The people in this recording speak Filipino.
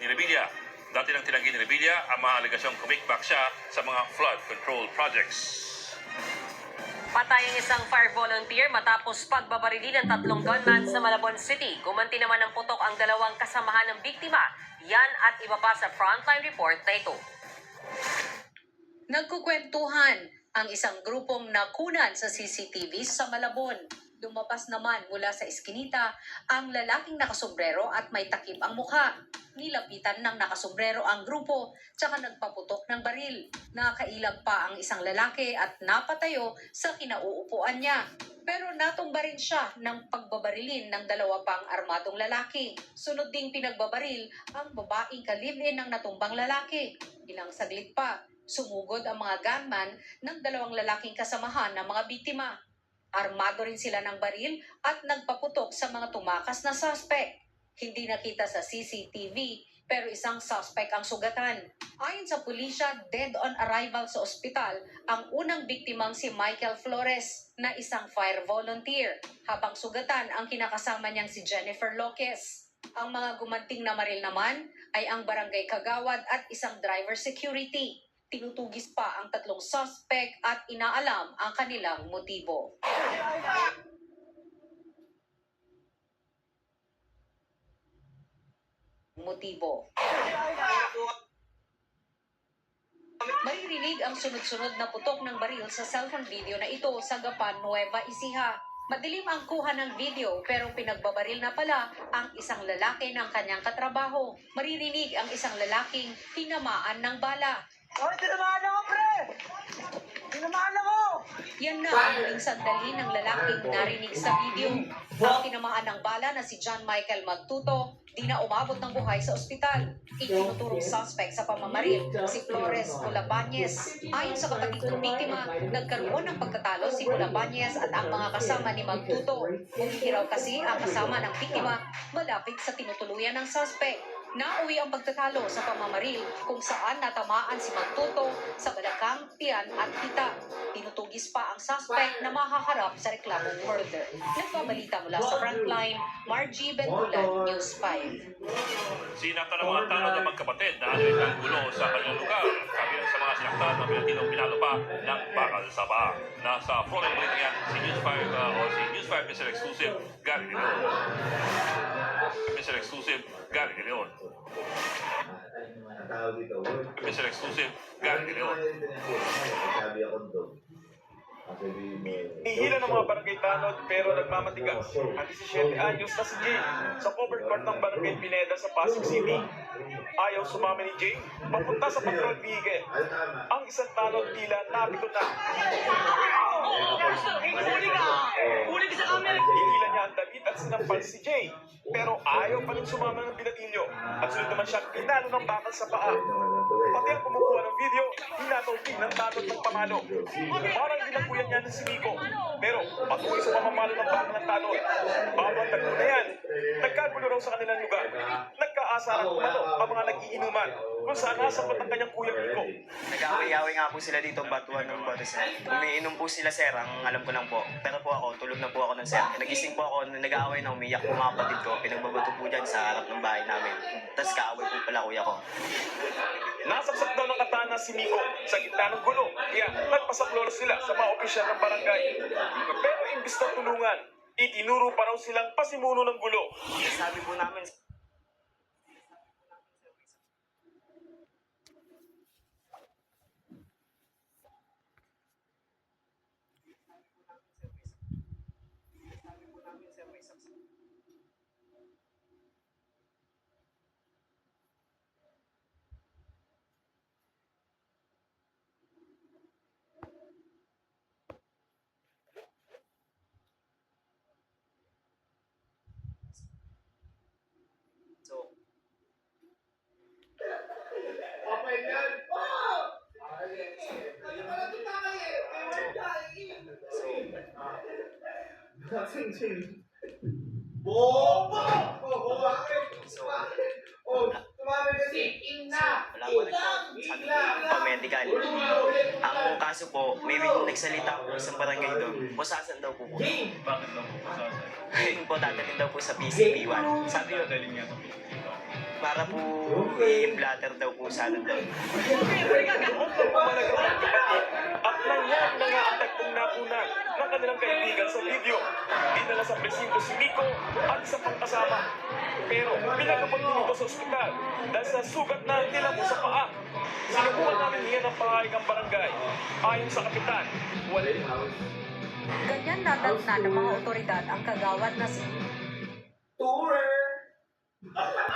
ni Revilla. Dati nang tinanggi ni Revilla ang mga alegasyong kumikbak siya sa mga flood control projects. Patay ang isang fire volunteer matapos pagbabarili ng 3 gunman sa Malabon City. Gumanti naman ng putok ang 2 kasamahan ng biktima. Yan at iba pa sa frontline report na ito. Nagkukwentuhan ang isang grupong nakunan sa CCTV sa Malabon. Lumapas naman mula sa iskinita ang lalaking nakasombrero at may takip ang mukha. Nilapitan ng nakasombrero ang grupo tsaka nagpaputok ng baril. Nakailag pa ang isang lalaki at napatayo sa kinauupuan niya. Pero natumba rin siya ng pagbabarilin ng 2 pang armadong lalaki. Sunod ding pinagbabaril ang babaeng ka-live-in ng natumbang lalaki. Ilang saglit pa, sumugod ang mga gunman ng 2 lalaking kasamahan ng mga biktima. Armado rin sila ng baril at nagpaputok sa mga tumakas na suspect. Hindi nakita sa CCTV pero isang suspect ang sugatan. Ayon sa pulisya, dead on arrival sa ospital ang unang biktimang si Michael Flores na isang fire volunteer, habang sugatan ang kinakasama niyang si Jennifer Loques. Ang mga gumanting na maril naman ay ang barangay kagawad at isang driver security. Tinutugis pa ang 3 suspect at inaalam ang kanilang motibo. Maririnig ang sunod-sunod na putok ng baril sa cellphone video na ito sa Gapan, Nueva Ecija. Madilim ang kuha ng video pero pinagbabaril na pala ang isang lalaki ng kanyang katrabaho. Maririnig ang isang lalaking tinamaan ng bala. Hoy, tinamaan ako, pre! Tinamaan ako! Yan na ang huling sandali ng lalaking narinig sa video. Ang tinamaan ng bala na si John Michael Magtuto, di na umabot ng buhay sa ospital. Itinuturong suspect sa pamamaril si Flores Bulabañez. Ayon sa kapatid ng biktima, nagkaroon ng pagkatalo si Bulabañez at ang mga kasama ni Magtuto. Umihiraw kasi ang kasama ng biktima malapit sa tinutuluyan ng suspect. Nauwi ang pagtatalo sa pamamaril kung saan natamaan si Magtuto sa balakang, tiyan at hita. Tinutugis pa ang suspect na mahaharap sa reklamong murder. Nagbabalita mula sa Frontline, Margie Bentulan, News 5. Sinakta ng mga tanod ng magkapatid na ano'y ng gulo sa kanilang lugar. Kabilang sa mga sinaktan na pinatilong pinalo pa ng bakal sa baha. Nasa frontline balita yan si News 5 o si News 5 Mr. Exclusive Gary De Leon. Mr. Exclusive Gary De Leon. Mr. Exclusive Gary De Leon. Hihila ng mga barangay tanod pero nagmamatigas. Ang 17 anyos na si Jay sa covered court ng barangay Pineda sa Pasig City. Ayaw sumama ni Jay papunta sa patrol vehicle. Ang isang tanod tila napito na. Hihila niya ang damit at sinampal si Jay. Pero ayaw pa rin sumama ng binatilyo. At sunod naman siya pinalo ng bakal sa paa. Pati ang kumukuha ng video, hinataw din ng tanod ng pamalo. Parang dinakuyan niya ng si Miko. Pero patuloy sa pamamalo ng bakal ng tanod. Bawang tagpo na yan. Nagkagulo raw sa kanilang lugar. Nagkaasaran kumano ang mga nagiinuman kung saan nasapat ang kanyang kuya Miko. Nag-away-away nga po sila dito, batuan ng bote, sir. Umiinom po sila, sir, ang alam ko lang po. Pero po ako, tulog na po ako ng sir. Nagising po ako, nag-aaway na umiyak po mga kapatid ko. Pinagbabato po dyan sa harap ng bahay namin. Tapos kaaway po pala kuya ko. Nasaksak daw ng katana si Miko sa gitna ng gulo. Kaya nagpasaklolo sila sa mga opisyal ng barangay. Pero imbis na tulungan, itinuro pa raw silang pasimuno ng gulo. Sabi po namin, so, wala po nagpamedical. Ang kaso po, may nagsalita po sa barangay doon. Pusasan daw po po. Bakit daw po pusasan? Yun po, dadalhin daw po sa PCP1. Sabi yun, Dali niya sa PCP1. Para po i-blatter daw po sa ano daw. Huwag na pumalag ang magkapatid at nangyari na nga ang tagpong napunan ng kanilang kaibigan sa video. Dinala sa presinto si Nico at isa pang kasama. Pero pinagapag dito sa ospital dahil sa sugat na tinamo sa paa. Sinubukan namin hiyan ng pahayag ang barangay. Ayon sa kapitan, wala. Ganyan nadatna ng mga otoridad ang kagawad na si